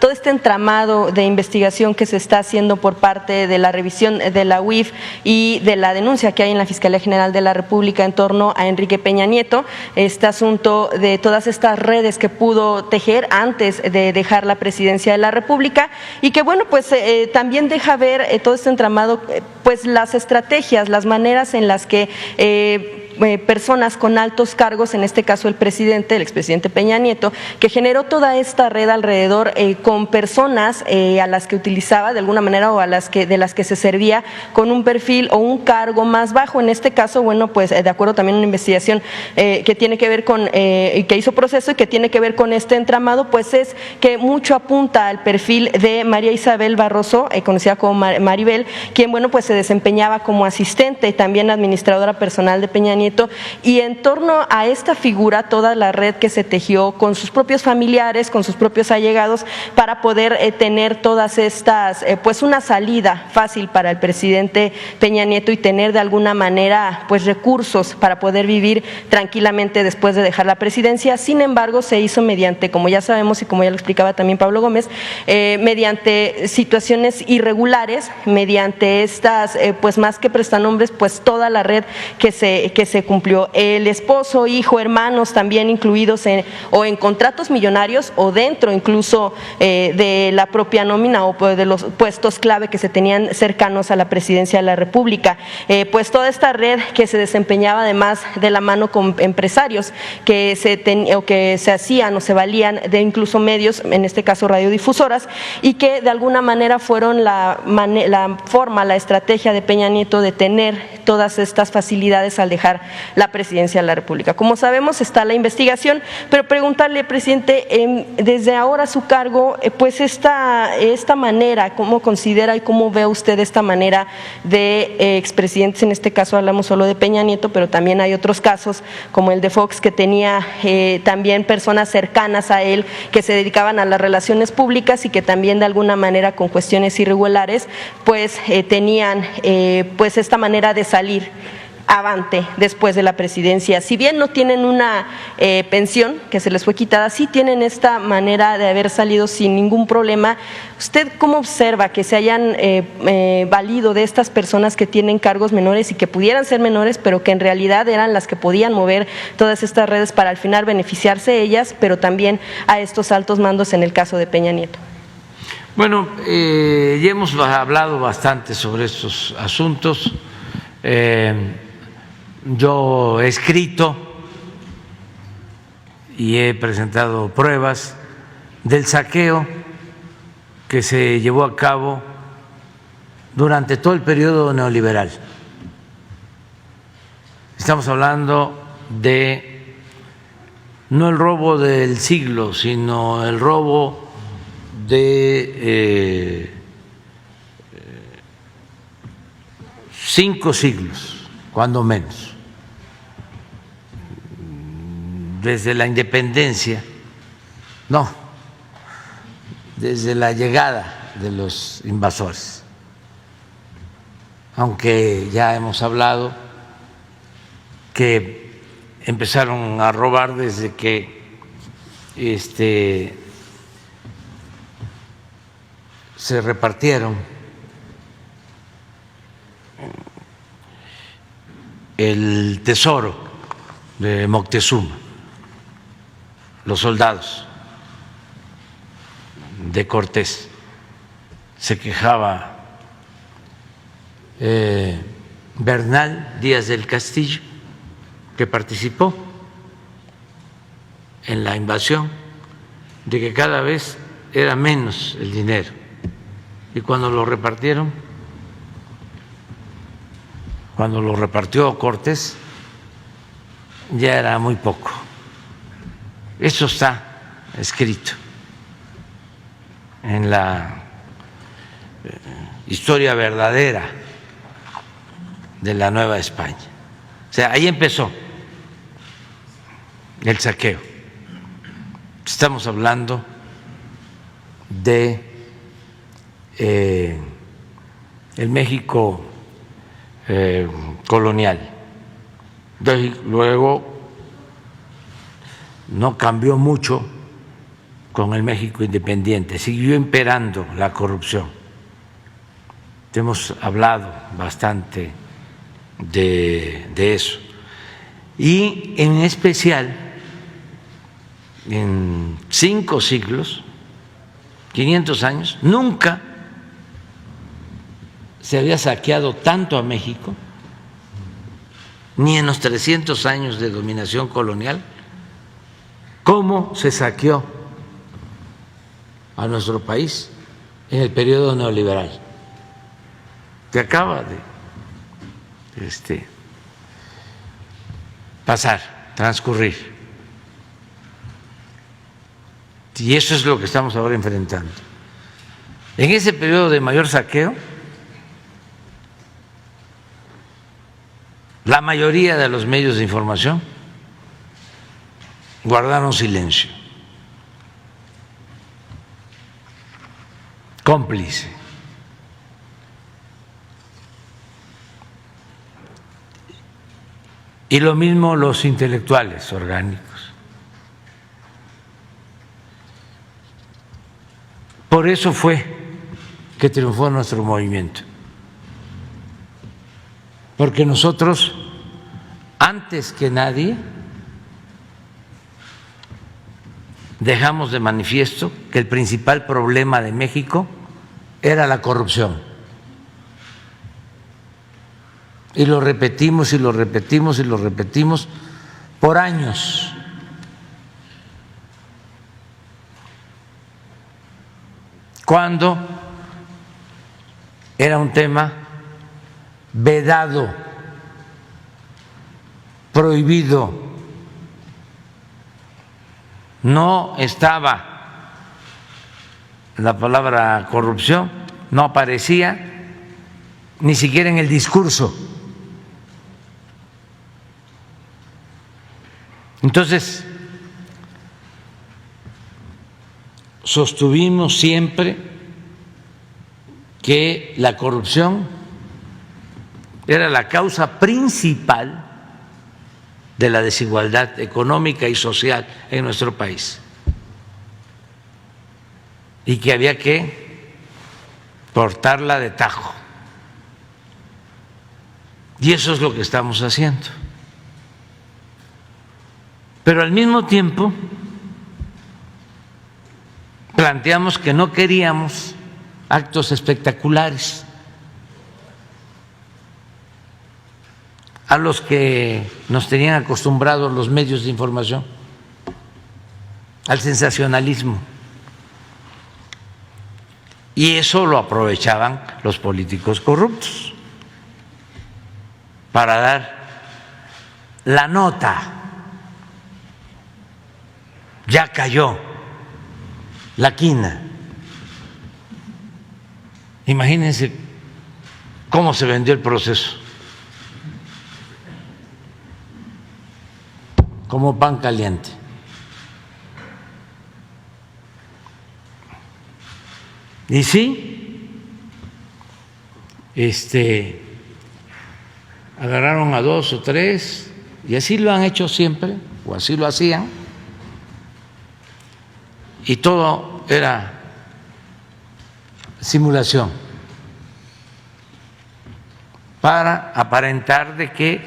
todo este entramado de investigación que se está haciendo por parte de la revisión de la UIF y de la denuncia que hay en la Fiscalía General de la República en torno a Enrique Peña Nieto, este asunto de todas estas redes que pudo tejer antes de dejar la presidencia de la República y que bueno, pues también deja ver todo este entramado, pues las estrategias, las maneras en las que personas con altos cargos, en este caso el presidente, el expresidente Peña Nieto, que generó toda esta red alrededor con personas a las que utilizaba de alguna manera o de las que se servía con un perfil o un cargo más bajo. En este caso, bueno, pues de acuerdo también a una investigación que tiene que ver con, que hizo proceso y que tiene que ver con este entramado, pues es que mucho apunta al perfil de María Isabel Barroso, conocida como Maribel, quien, bueno, pues se desempeñaba como asistente y también administradora personal de Peña Nieto, y en torno a esta figura toda la red que se tejió con sus propios familiares, con sus propios allegados, para poder tener todas estas, pues una salida fácil para el presidente Peña Nieto y tener de alguna manera pues recursos para poder vivir tranquilamente después de dejar la presidencia. Sin embargo, se hizo mediante, como ya sabemos y como ya lo explicaba también Pablo Gómez, mediante situaciones irregulares, mediante estas, pues más que prestanombres, pues toda la red que se cumplió. El esposo, hijo, hermanos también incluidos en contratos millonarios o dentro incluso de la propia nómina o de los puestos clave que se tenían cercanos a la presidencia de la República. Pues toda esta red que se desempeñaba además de la mano con empresarios que se hacían o se valían de incluso medios, en este caso radiodifusoras, y que de alguna manera fueron la forma, la estrategia de Peña Nieto de tener todas estas facilidades al dejar la presidencia de la República. Como sabemos, está la investigación, pero preguntarle, presidente, desde ahora su cargo, pues esta manera, ¿cómo considera y cómo ve usted esta manera de expresidentes? En este caso hablamos solo de Peña Nieto, pero también hay otros casos como el de Fox, que tenía también personas cercanas a él que se dedicaban a las relaciones públicas y que también de alguna manera con cuestiones irregulares pues tenían pues esta manera de salir avante después de la presidencia. Si bien no tienen una pensión que se les fue quitada, sí tienen esta manera de haber salido sin ningún problema. ¿Usted cómo observa que se hayan valido de estas personas que tienen cargos menores y que pudieran ser menores, pero que en realidad eran las que podían mover todas estas redes para al final beneficiarse ellas, pero también a estos altos mandos en el caso de Peña Nieto? Bueno, ya hemos hablado bastante sobre estos asuntos. Yo he escrito y he presentado pruebas del saqueo que se llevó a cabo durante todo el periodo neoliberal. Estamos hablando de no el robo del siglo, sino el robo de 5 siglos, cuando menos. Desde la independencia, no, desde la llegada de los invasores, aunque ya hemos hablado que empezaron a robar desde que se repartieron el tesoro de Moctezuma, los soldados de Cortés. Se quejaba Bernal Díaz del Castillo, que participó en la invasión, de que cada vez era menos el dinero, y cuando lo repartieron, cuando lo repartió Cortés, ya era muy poco. Eso está escrito en la historia verdadera de la Nueva España. O sea, ahí empezó el saqueo. Estamos hablando de el México colonial. Luego no cambió mucho con el México independiente, siguió imperando la corrupción. Hemos hablado bastante de eso. Y en especial, en 5 siglos, 500 años, nunca se había saqueado tanto a México, ni en los 300 años de dominación colonial, como se saqueó a nuestro país en el periodo neoliberal que acaba de pasar, transcurrir. Y eso es lo que estamos ahora enfrentando. En ese periodo de mayor saqueo, la mayoría de los medios de información guardaron silencio, cómplice. Y lo mismo los intelectuales orgánicos. Por eso fue que triunfó nuestro movimiento, porque nosotros, antes que nadie, dejamos de manifiesto que el principal problema de México era la corrupción. Y lo repetimos y lo repetimos y lo repetimos por años. Cuando era un tema vedado, prohibido, no estaba la palabra corrupción, no aparecía ni siquiera en el discurso. Entonces, sostuvimos siempre que la corrupción era la causa principal de la desigualdad económica y social en nuestro país y que había que cortarla de tajo. Y eso es lo que estamos haciendo. Pero al mismo tiempo planteamos que no queríamos actos espectaculares a los que nos tenían acostumbrados los medios de información, al sensacionalismo. Y eso lo aprovechaban los políticos corruptos para dar la nota. Ya cayó la quina. Imagínense cómo se vendió el proceso, como pan caliente. Y sí, agarraron a 2 o 3 y así lo han hecho siempre, o así lo hacían, y todo era simulación para aparentar de que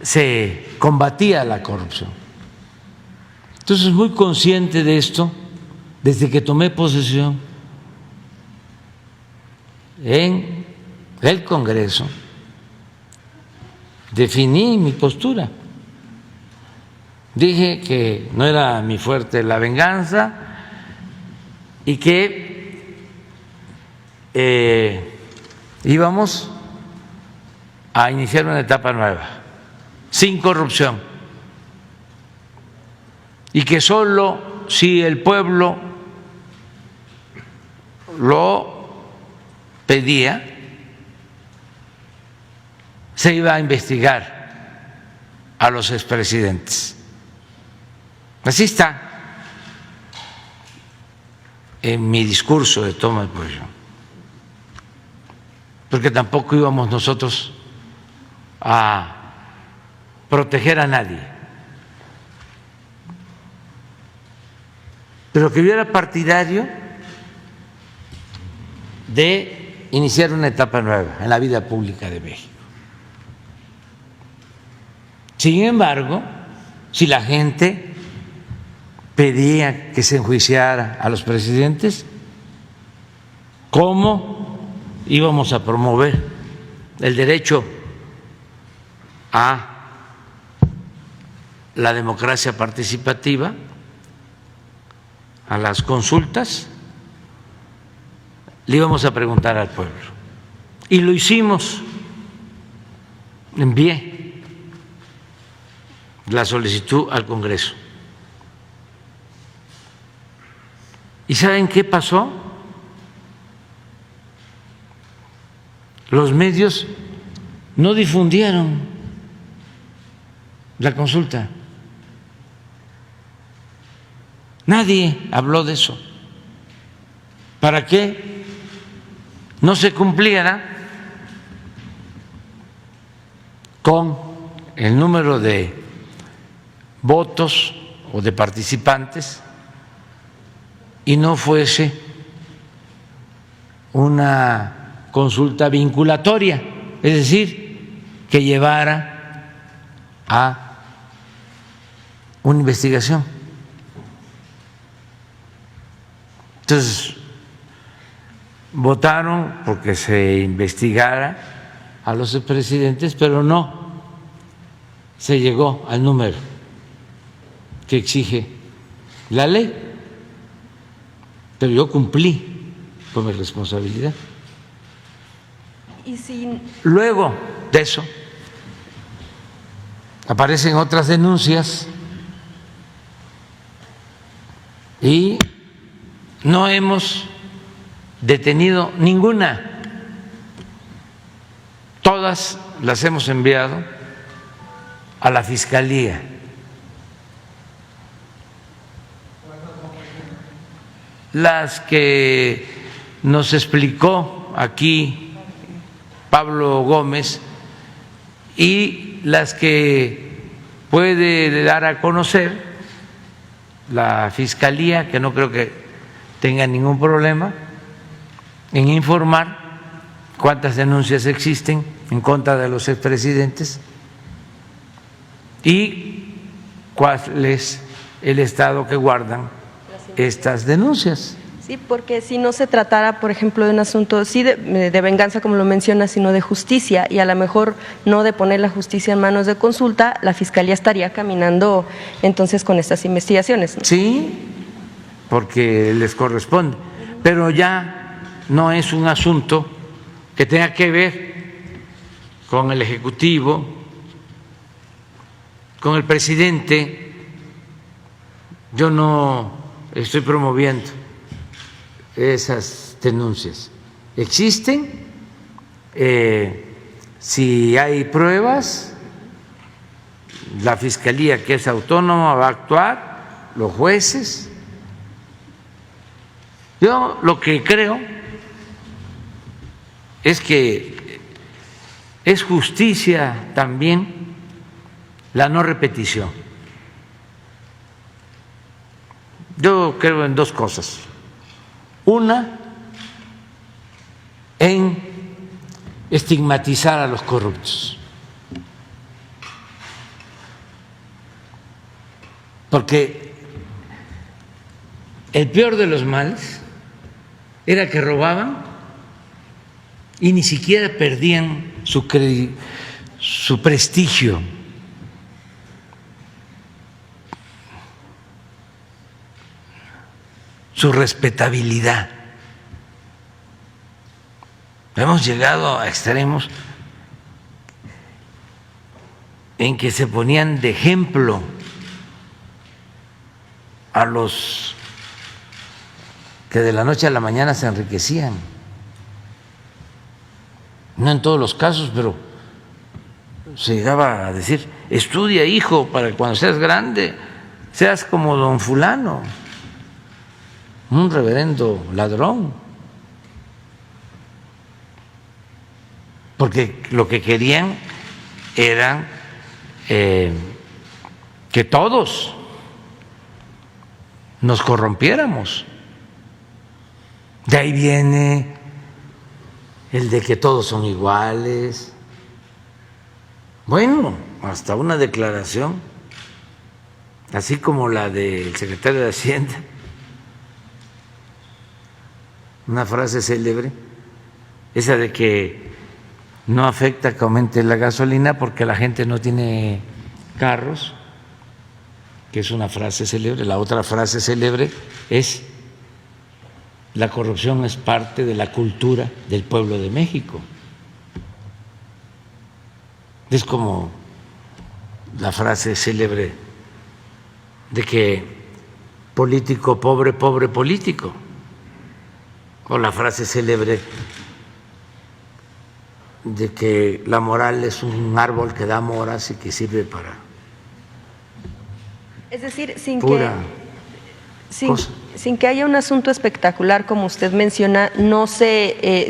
se combatía la corrupción. Entonces, muy consciente de esto, desde que tomé posesión en el Congreso, definí mi postura. Dije que no era mi fuerte la venganza y que íbamos a iniciar una etapa nueva, sin corrupción, y que solo si el pueblo lo pedía se iba a investigar a los expresidentes. Así está en mi discurso de toma de posesión, porque tampoco íbamos nosotros a proteger a nadie. pero que yo era partidario de iniciar una etapa nueva en la vida pública de México. Sin embargo, si la gente pedía que se enjuiciara a los presidentes, ¿cómo íbamos a promover el derecho a la democracia participativa, a las consultas? Le íbamos a preguntar al pueblo. Y lo hicimos. Envié la solicitud al Congreso. ¿Y saben qué pasó? Los medios no difundieron la consulta. Nadie habló de eso. ¿Para qué no se cumpliera con el número de votos o de participantes y no fuese una consulta vinculatoria, es decir, que llevara a una investigación? Entonces, votaron porque se investigara a los expresidentes, pero no se llegó al número que exige la ley. Pero yo cumplí con mi responsabilidad. Y si... Luego de eso aparecen otras denuncias y no hemos detenido ninguna. Todas las hemos enviado a la Fiscalía. Las que nos explicó aquí Pablo Gómez y las que puede dar a conocer la Fiscalía, que no creo que tenga ningún problema en informar cuántas denuncias existen en contra de los expresidentes y cuál es el estado que guardan estas denuncias. Sí, porque si no se tratara, por ejemplo, de un asunto sí de venganza, como lo menciona, sino de justicia, y a lo mejor no de poner la justicia en manos de consulta, la Fiscalía estaría caminando entonces con estas investigaciones, ¿no? Sí, porque les corresponde, pero ya no es un asunto que tenga que ver con el Ejecutivo, con el presidente. Yo no estoy promoviendo esas denuncias. Existen, si hay pruebas, la Fiscalía, que es autónoma, va a actuar, los jueces. Yo lo que creo es que es justicia también la no repetición. Yo creo en dos cosas. Una, en estigmatizar a los corruptos, porque el peor de los males era que robaban y ni siquiera perdían su prestigio. Su respetabilidad. Hemos llegado a extremos en que se ponían de ejemplo a los que de la noche a la mañana se enriquecían. No en todos los casos, pero se llegaba a decir: estudia, hijo, para que cuando seas grande seas como don fulano, un reverendo ladrón, porque lo que querían era que todos nos corrompiéramos. De ahí viene el de que todos son iguales. Bueno, hasta una declaración, así como la del secretario de Hacienda, una frase célebre, esa de que no afecta que aumente la gasolina porque la gente no tiene carros, que es una frase célebre. La otra frase célebre es: la corrupción es parte de la cultura del pueblo de México. Es como la frase célebre de que político pobre, pobre político, o la frase célebre de que la moral es un árbol que da moras y que sirve para Es decir, pura cosa. sin que haya un asunto espectacular, como usted menciona, no se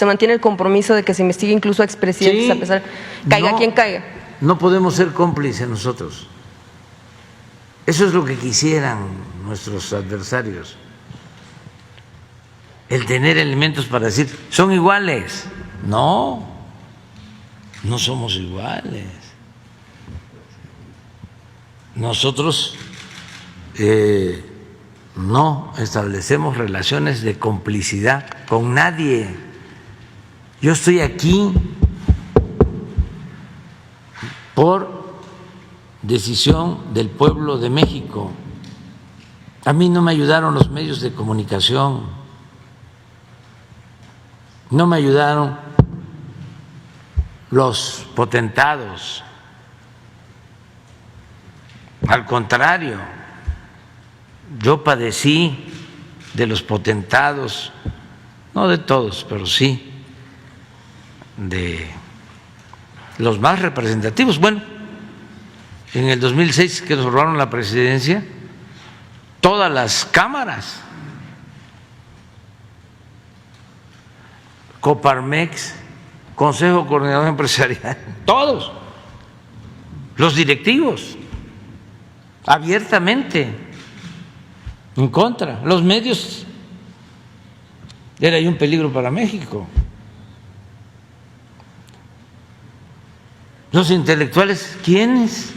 mantiene el compromiso de que se investigue incluso a expresidentes, Sí, a pesar, caiga quien caiga. No podemos ser cómplices nosotros. Eso es lo que quisieran nuestros adversarios, el tener elementos para decir son iguales. No, no somos iguales. Nosotros no establecemos relaciones de complicidad con nadie. Yo estoy aquí por decisión del pueblo de México. A mí no me ayudaron los medios de comunicación, no me ayudaron los potentados. Al contrario, yo padecí de los potentados, no de todos, pero sí de los más representativos. Bueno, en el 2006 que nos robaron la presidencia, todas las cámaras, Coparmex, Consejo Coordinador Empresarial, todos los directivos, abiertamente en contra. Los medios, era ahí un peligro para México. Los intelectuales, ¿quiénes?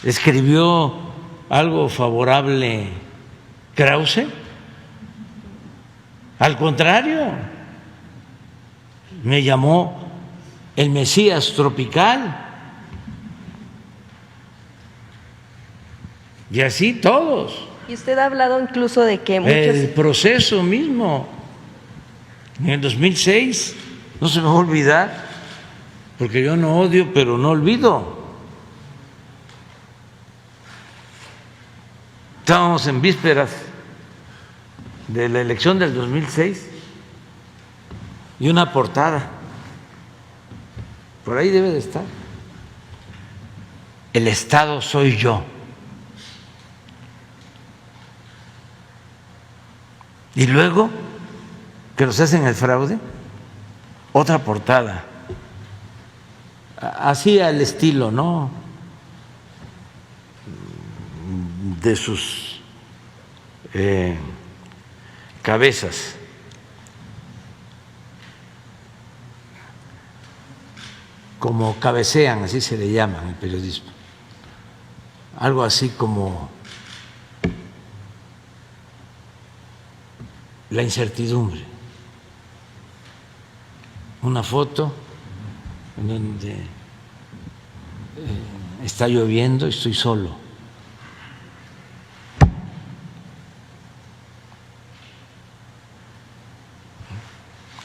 ¿Escribió algo favorable Krause? Al contrario, me llamó el Mesías tropical. Y así todos. Y usted ha hablado incluso de que El proceso mismo, en el 2006, no se me va a olvidar, porque yo no odio, pero no olvido. Estábamos en vísperas de la elección del 2006 y una portada, por ahí debe de estar: el Estado soy yo. Y luego que nos hacen el fraude, otra portada, así al estilo, ¿no?, de sus cabezas. Como cabecean, así se le llama en el periodismo. Algo así como la incertidumbre. Una foto en donde está lloviendo y estoy solo.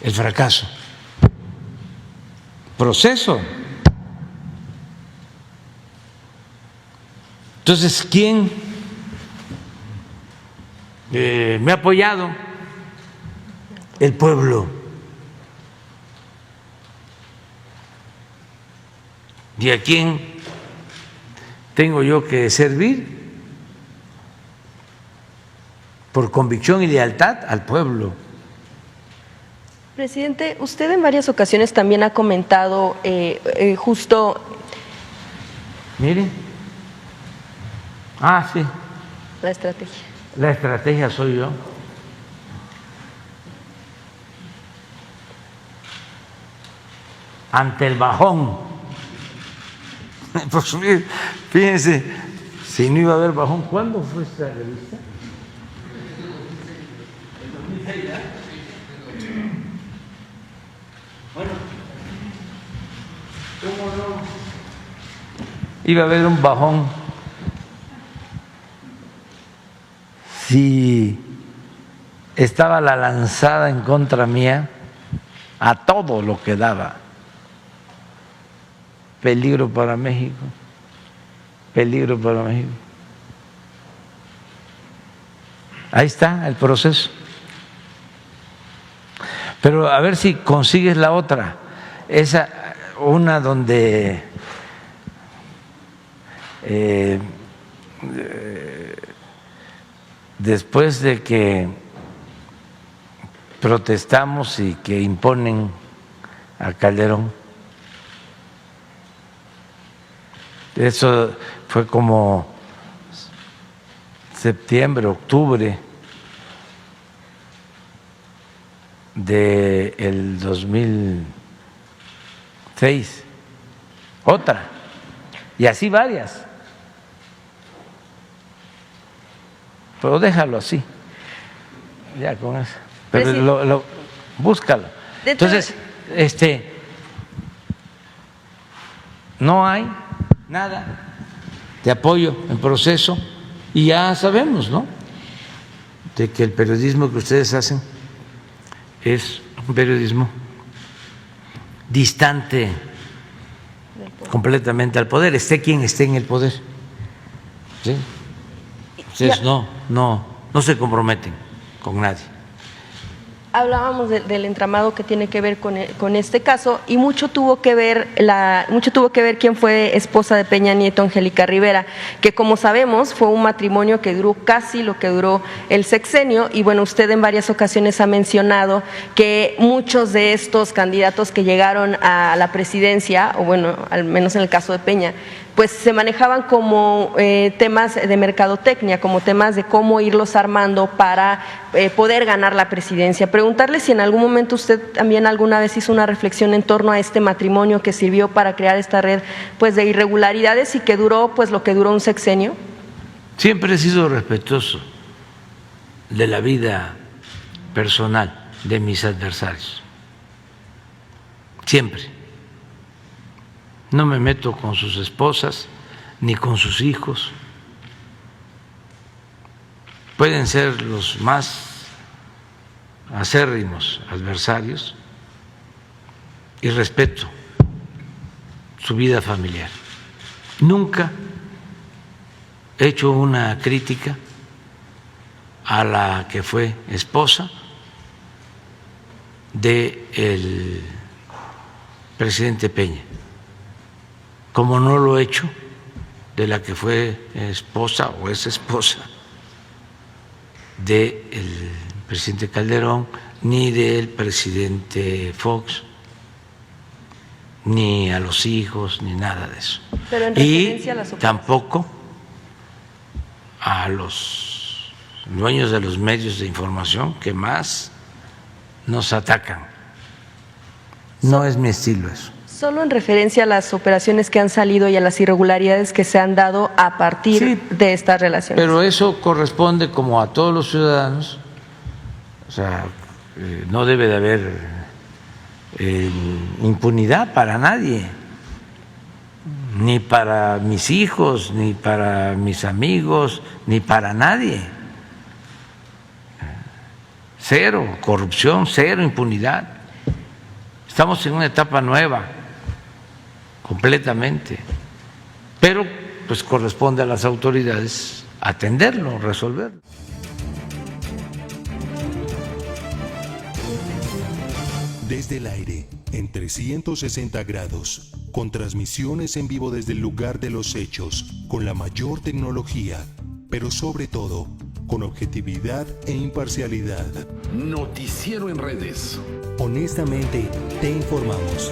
El fracaso. Proceso. Entonces, ¿quién me ha apoyado? El pueblo. ¿Y a quién tengo yo que servir? Por convicción y lealtad al pueblo. Presidente, usted en varias ocasiones también ha comentado justo... Mire. Sí. La estrategia. La estrategia soy yo. Ante el bajón. Pues, fíjense, si no iba a haber bajón, ¿cuándo fue esta revista? Bueno, ¿cómo no? Iba a haber un bajón si estaba la lanzada en contra mía a todo lo que daba. Peligro para México, peligro para México. Ahí está el proceso. Pero a ver si consigues la otra, esa, una donde después de que protestamos y que imponen a Calderón, eso fue como septiembre, octubre del 2006, otra, y así varias. Pero déjalo así, ya con eso. Pero búscalo. Entonces, no hay nada de apoyo en proceso y ya sabemos, ¿no?, de que el periodismo que ustedes hacen es un periodismo distante completamente al poder, esté quien esté en el poder, ¿sí? Ustedes no se comprometen con nadie. Hablábamos del entramado que tiene que ver con este caso y mucho tuvo que ver quién fue esposa de Peña Nieto, Angélica Rivera, que como sabemos fue un matrimonio que duró casi lo que duró el sexenio y bueno, usted en varias ocasiones ha mencionado que muchos de estos candidatos que llegaron a la presidencia, o bueno, al menos en el caso de Peña, pues se manejaban como temas de mercadotecnia, como temas de cómo irlos armando para poder ganar la presidencia. Preguntarle si en algún momento usted también alguna vez hizo una reflexión en torno a este matrimonio que sirvió para crear esta red pues de irregularidades y que duró pues lo que duró un sexenio. Siempre he sido respetuoso de la vida personal de mis adversarios, siempre. No me meto con sus esposas ni con sus hijos. Pueden ser los más acérrimos adversarios y respeto su vida familiar. Nunca he hecho una crítica a la que fue esposa del presidente Peña, como no lo he hecho de la que fue esposa o es esposa del presidente Calderón, ni del presidente Fox, ni a los hijos, ni nada de eso. Pero en y a las tampoco a los dueños de los medios de información que más nos atacan. No es mi estilo eso. Solo en referencia a las operaciones que han salido y a las irregularidades que se han dado a partir de estas relaciones. Pero eso corresponde como a todos los ciudadanos, o sea, no debe de haber impunidad para nadie, ni para mis hijos, ni para mis amigos, ni para nadie. Cero corrupción, cero impunidad. Estamos en una etapa nueva, completamente, pero pues corresponde a las autoridades atenderlo, resolverlo. Desde el aire, en 360 grados, con transmisiones en vivo desde el lugar de los hechos, con la mayor tecnología, pero sobre todo, con objetividad e imparcialidad. Noticiero en redes. Honestamente, te informamos.